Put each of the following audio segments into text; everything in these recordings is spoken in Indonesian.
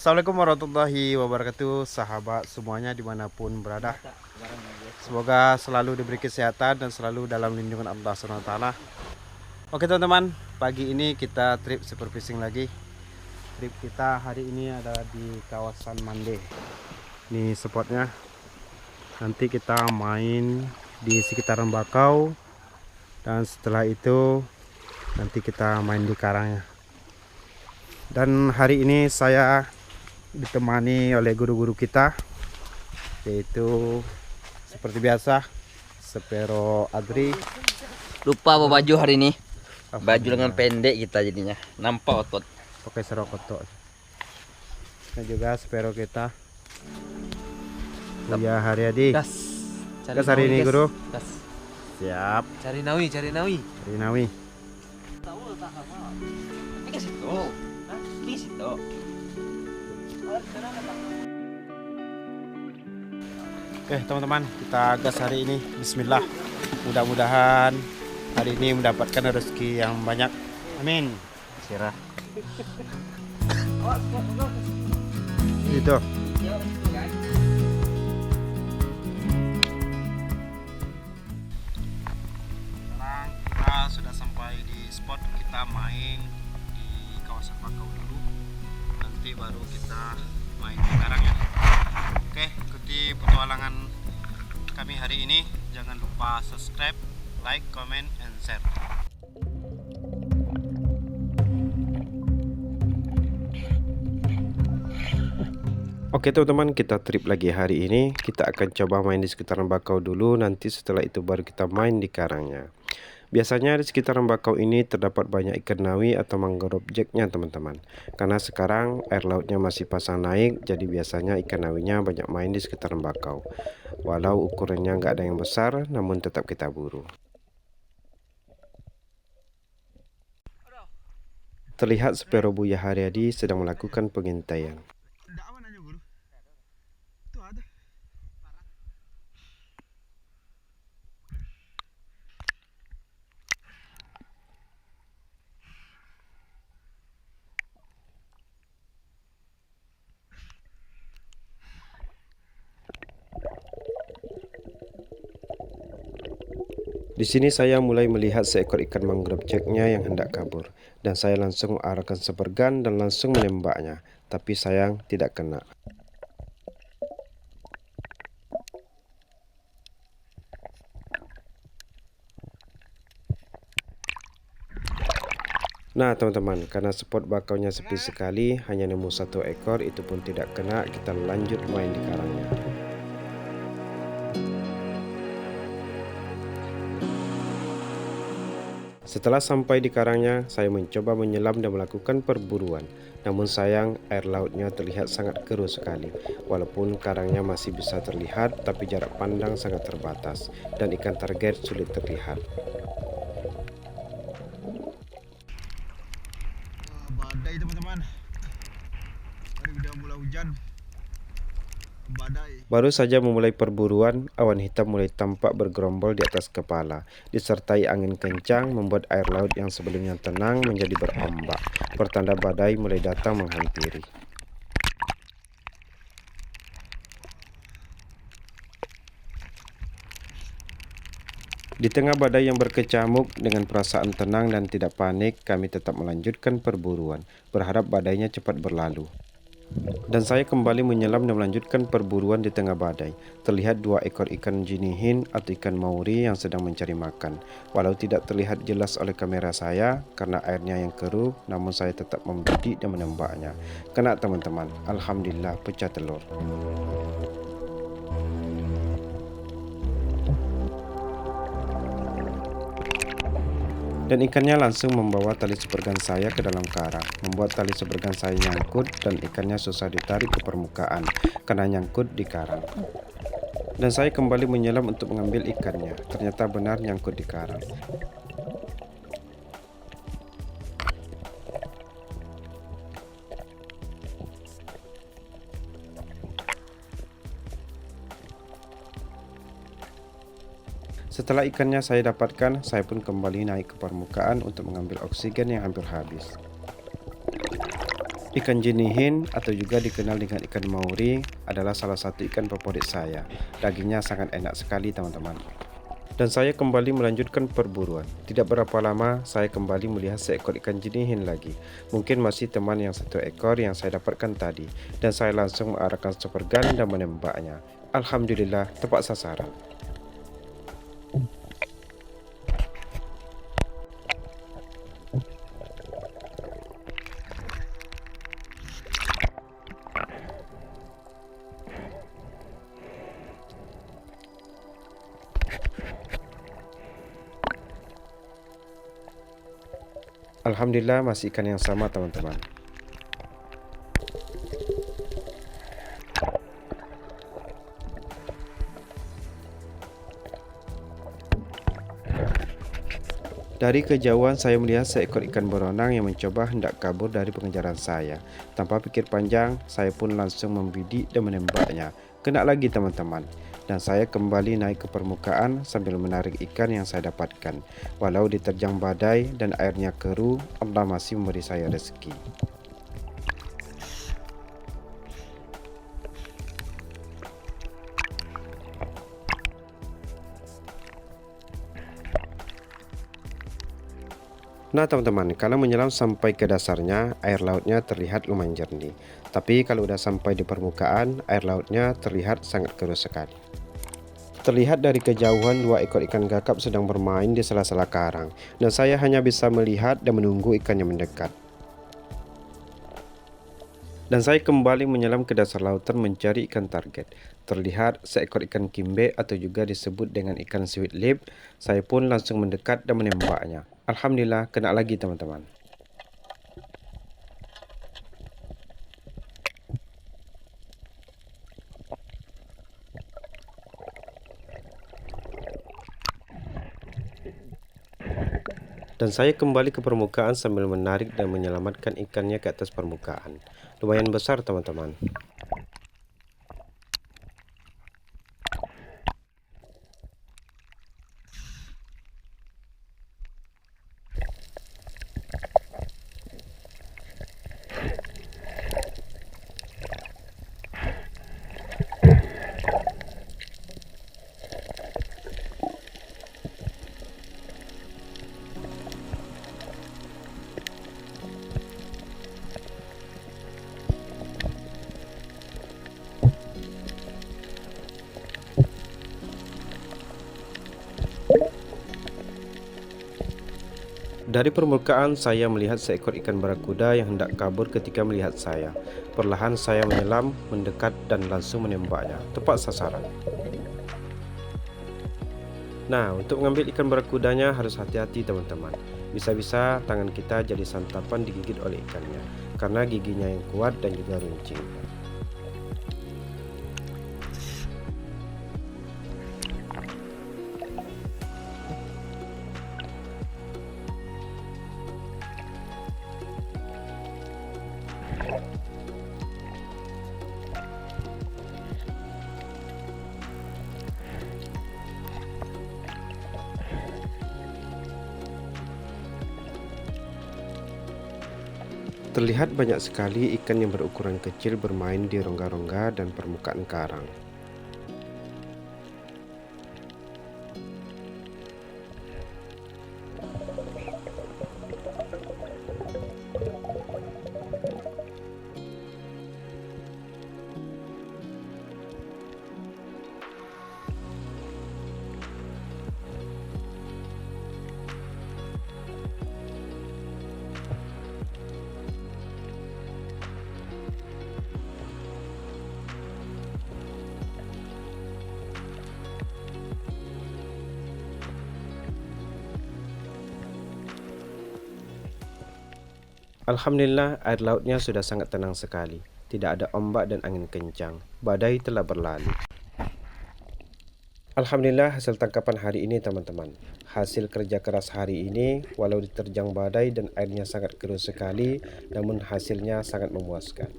Assalamualaikum warahmatullahi wabarakatuh, sahabat semuanya dimanapun berada. Semoga selalu diberi kesehatan dan selalu dalam lindungan Allah SWT. Oke teman-teman, pagi ini kita trip super fishing lagi. Trip kita hari ini ada di kawasan Mande. Ini spotnya. Nanti kita main di sekitaran bakau, dan setelah itu nanti kita main di karangnya. Dan hari ini saya ditemani oleh guru-guru kita, yaitu seperti biasa Sepero Adri. Lupa bawa baju hari ini. Baju lengan pendek kita jadinya. Nampak otot. Pakai serokoto. Dan juga Sepero kita, Buya Haryadi. Gas. Gas hari ini guru. Gas. Siap. Cari nawi. Cari Nawi. Ke situ. Di situ. Oke teman-teman, kita gas hari ini. Bismillah. Mudah-mudahan hari ini mendapatkan rezeki yang banyak. Amin. Sirah. Gitu. Sekarang kita sudah sampai di spot kita main di kawasan bakau dulu. Nanti baru kita main di karangnya. Oke, ikuti petualangan kami hari ini. Jangan lupa subscribe, like, comment, and share. Oke teman-teman, kita trip lagi hari ini. Kita akan coba main di sekitaran bakau dulu. Nanti setelah itu baru kita main di karangnya. Biasanya di sekitaran bakau ini terdapat banyak ikan nawi atau mangrove jacknya teman-teman. Karena sekarang air lautnya masih pasang naik, jadi biasanya ikan nawinya banyak main di sekitaran bakau. Walau ukurannya nggak ada yang besar, namun tetap kita buru. Terlihat Sepero Buya Haryadi sedang melakukan pengintaian. Di sini saya mulai melihat seekor ikan mangrove jacknya yang hendak kabur, dan saya langsung mengarahkan sebergan dan langsung menembaknya, tapi sayang tidak kena. Nah teman-teman, karena spot bakaunya sepi sekali, hanya nemu satu ekor, itu pun tidak kena. Kita lanjut main di karangnya. Setelah sampai di karangnya, saya mencoba menyelam dan melakukan perburuan. Namun sayang, air lautnya terlihat sangat keruh sekali. Walaupun karangnya masih bisa terlihat, tapi jarak pandang sangat terbatas dan ikan target sulit terlihat. Badai teman-teman. Tadi udah mulai hujan. Badai. Baru saja memulai perburuan, awan hitam mulai tampak bergerombol di atas kepala, disertai angin kencang membuat air laut yang sebelumnya tenang menjadi berombak, pertanda badai mulai datang menghampiri. Di tengah badai yang berkecamuk, dengan perasaan tenang dan tidak panik, kami tetap melanjutkan perburuan, berharap badainya cepat berlalu. Dan saya kembali menyelam dan melanjutkan perburuan di tengah badai. Terlihat dua ekor ikan jinihin atau ikan mauri yang sedang mencari makan. Walau tidak terlihat jelas oleh kamera saya karena airnya yang keruh, namun saya tetap membidik dan menembaknya. Kena teman-teman, alhamdulillah pecah telur. Dan ikannya langsung membawa tali sebergan saya ke dalam karang, membuat tali sebergan saya nyangkut dan ikannya susah ditarik ke permukaan karena nyangkut di karang. Dan saya kembali menyelam untuk mengambil ikannya, ternyata benar nyangkut di karang. Setelah ikannya saya dapatkan, saya pun kembali naik ke permukaan untuk mengambil oksigen yang hampir habis. Ikan jenihin atau juga dikenal dengan ikan mauri adalah salah satu ikan favorit saya. Dagingnya sangat enak sekali teman-teman. Dan saya kembali melanjutkan perburuan. Tidak berapa lama saya kembali melihat seekor ikan jenihin lagi. Mungkin masih teman yang satu ekor yang saya dapatkan tadi. Dan saya langsung mengarahkan super gun dan menembaknya. Alhamdulillah tepat sasaran. Alhamdulillah masih ikan yang sama teman-teman. Dari kejauhan saya melihat seekor ikan beronang yang mencoba hendak kabur dari pengejaran saya. Tanpa pikir panjang, saya pun langsung membidik dan menembaknya. Kena lagi teman-teman. Dan saya kembali naik ke permukaan sambil menarik ikan yang saya dapatkan. Walau diterjang badai dan airnya keruh, Allah masih memberi saya rezeki. Nah teman-teman, kalau menyelam sampai ke dasarnya, air lautnya terlihat lumayan jernih. Tapi kalau udah sampai di permukaan, air lautnya terlihat sangat keruh sekali. Terlihat dari kejauhan dua ekor ikan kakap sedang bermain di sela-sela karang, dan saya hanya bisa melihat dan menunggu ikannya mendekat. Dan saya kembali menyelam ke dasar lautan mencari ikan target. Terlihat seekor ikan kimbe atau juga disebut dengan ikan sweet lip. Saya pun langsung mendekat dan menembaknya. Alhamdulillah kena lagi teman-teman. Dan saya kembali ke permukaan sambil menarik dan menyelamatkan ikannya ke atas permukaan. Lumayan besar teman-teman. Dari permukaan saya melihat seekor ikan barakuda yang hendak kabur ketika melihat saya. Perlahan saya menyelam, mendekat dan langsung menembaknya, tepat sasaran. Nah, untuk mengambil ikan barakudanya harus hati-hati teman-teman. Bisa-bisa tangan kita jadi santapan digigit oleh ikannya, karena giginya yang kuat dan juga runcing. Terlihat banyak sekali ikan yang berukuran kecil bermain di rongga-rongga dan permukaan karang. Alhamdulillah air lautnya sudah sangat tenang sekali. Tidak ada ombak dan angin kencang. Badai telah berlalu. Alhamdulillah hasil tangkapan hari ini teman-teman. Hasil kerja keras hari ini walau diterjang badai dan airnya sangat keruh sekali, namun hasilnya sangat memuaskan.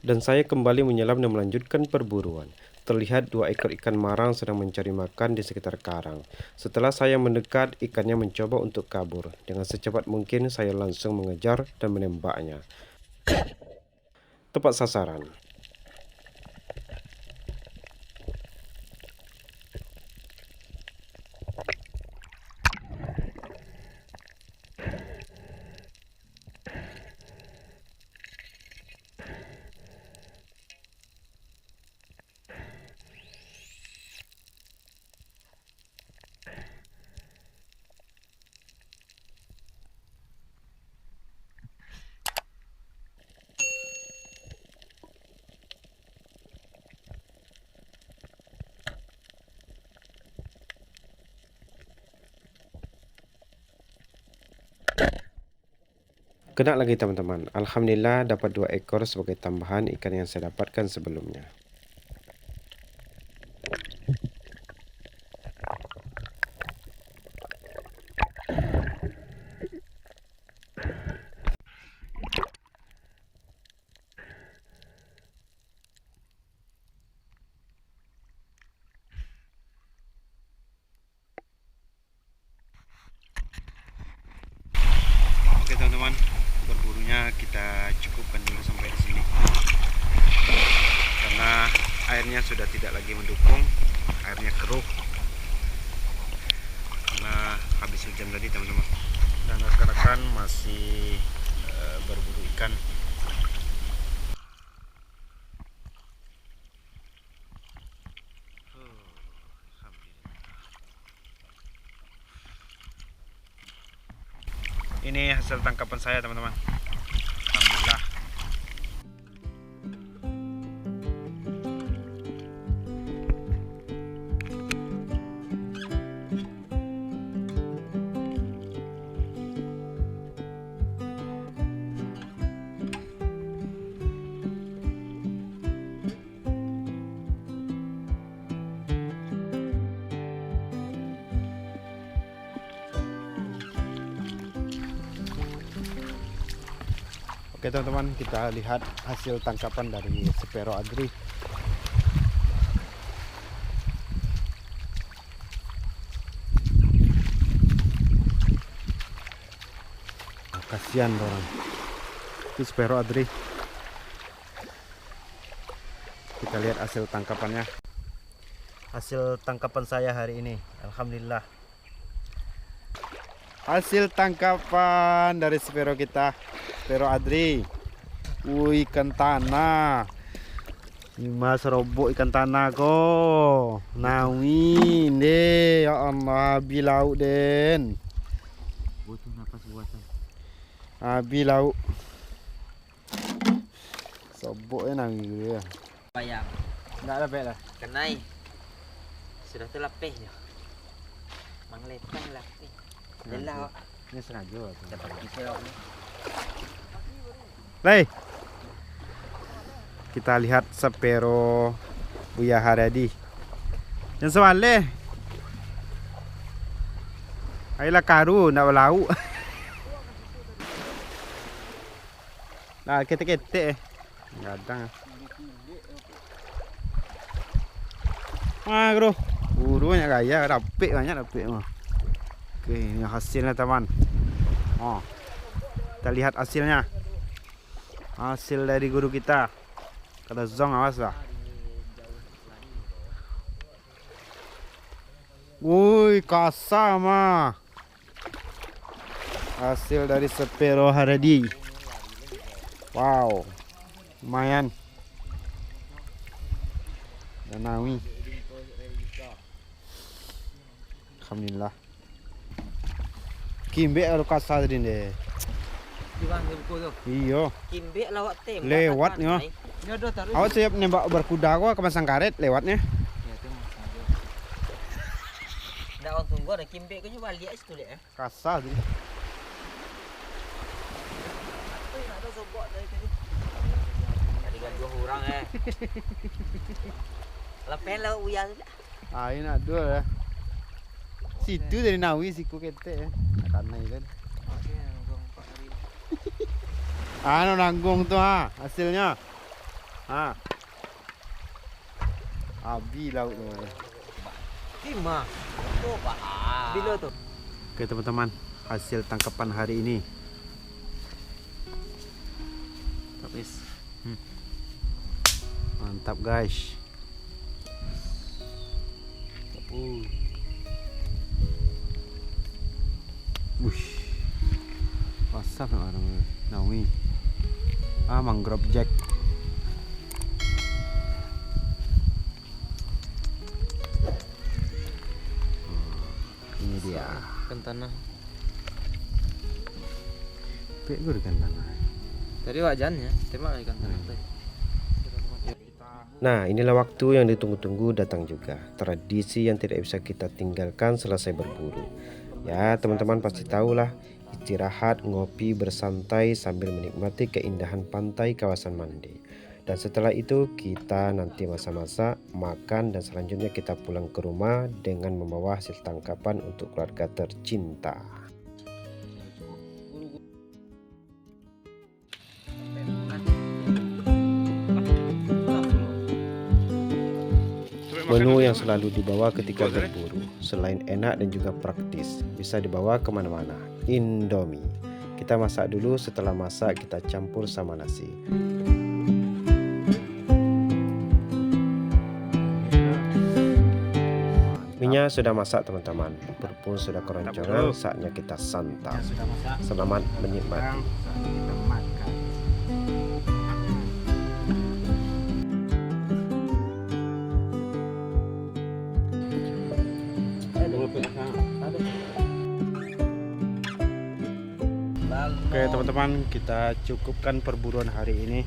Dan saya kembali menyelam dan melanjutkan perburuan. terlihat 2 ekor ikan marang sedang mencari makan di sekitar karang. Setelah saya mendekat, ikannya mencoba untuk kabur. Dengan secepat mungkin saya langsung mengejar dan menembaknya. Tepat sasaran. Kena lagi teman-teman. Alhamdulillah dapat 2 ekor sebagai tambahan ikan yang saya dapatkan sebelumnya. Oke teman-teman, berburunya kita cukupkan dulu sampai di sini. Karena airnya sudah tidak lagi mendukung, airnya keruh. Karena habis hujan tadi teman-teman. Dan rekan-rekan masih berburu ikan. Ini hasil tangkapan saya teman-teman. Alhamdulillah. Oke teman-teman, kita lihat hasil tangkapan dari Spero Adri. Kasihan orang. Ini Spero Adri. Kita lihat hasil tangkapannya. Hasil tangkapan saya hari ini, alhamdulillah. Hasil tangkapan dari Spero kita, Spero Adri. Ikan tanah. Lima serobok ikan tanah ko. Nawin deh, ya Allah, habis lauk den. Butuh napas buatan. Habis lauk. Sobok nangis gitu ya. Bayang. Enggak ada bela. Kenai. Sudah terlapihnya. Mangletang lapih. Lelah. Ini sengaja. Dapat kita lauk. Lei. Kita lihat Spero Buya Haryadi. Yang sewale. Ayolah karu nak berlauk. Nah, ketek-ketek. Gadang. Bro. Buru banyak gaya, dapik banyak dapik mah. Oke, ini hasilnya teman. Oh. Kita lihat hasilnya. Hasil dari guru kita. Kata Zong, awas lah. Woi, kasar mah. Hasil dari Spero Haryadi. Wow. Lumayan. Danawi. Alhamdulillah. Kimbe kalau kasar tadi deh. Juga buku tu. Iyo. Kimbe lawak tembak. Lewatnya. Awak siap nembak berkuda gua ke masang karet lewatnya. Ya tu. Dah orang tunggu ada kimbe kau balik situ leh. Kasar tadi. Ada sobok dari tadi. Tadi kan 2 orang Lepas lauk uya tu. Ah, ini nak dua lah. Situ dari Nawi siku kete. Karena itu. Ano nanggung tu ha hasilnya. Ha. Abi laut teman-teman. Lima. Tuh, Pak. Bila tuh. Oke teman-teman, hasil tangkapan hari ini. Habis. Mantap guys. Wush. Wasap nak orang Nawi. Mangrove jack. Ini dia. Kan tanah. Pek gue kan tanah. Tadi wajannya, terima ikan tanah tadi. Nah, inilah waktu yang ditunggu-tunggu datang juga. Tradisi yang tidak bisa kita tinggalkan selesai berburu. Ya, teman-teman pasti tahulah, istirahat, ngopi, bersantai sambil menikmati keindahan pantai kawasan Mande. Dan setelah itu kita nanti masak-masak, makan, dan selanjutnya kita pulang ke rumah dengan membawa hasil tangkapan untuk keluarga tercinta. Menu yang selalu dibawa ketika berburu, selain enak dan juga praktis, bisa dibawa kemana-mana. Indomie. Kita masak dulu, setelah masak kita campur sama nasi. Minyak sudah masak teman-teman, bubur pun sudah keroncongan, saatnya kita santap. Selamat menikmati. Oke teman-teman, kita cukupkan perburuan hari ini.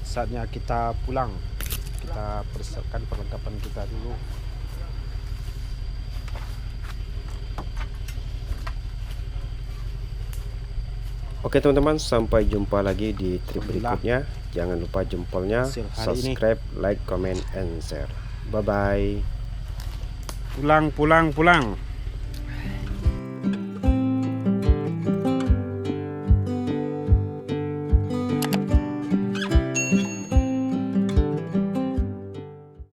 Saatnya kita pulang. Kita persiapkan perlengkapan kita dulu. Oke teman-teman, sampai jumpa lagi di trip berikutnya. Jangan lupa jempolnya, subscribe, like, comment, and share. Bye bye. Pulang.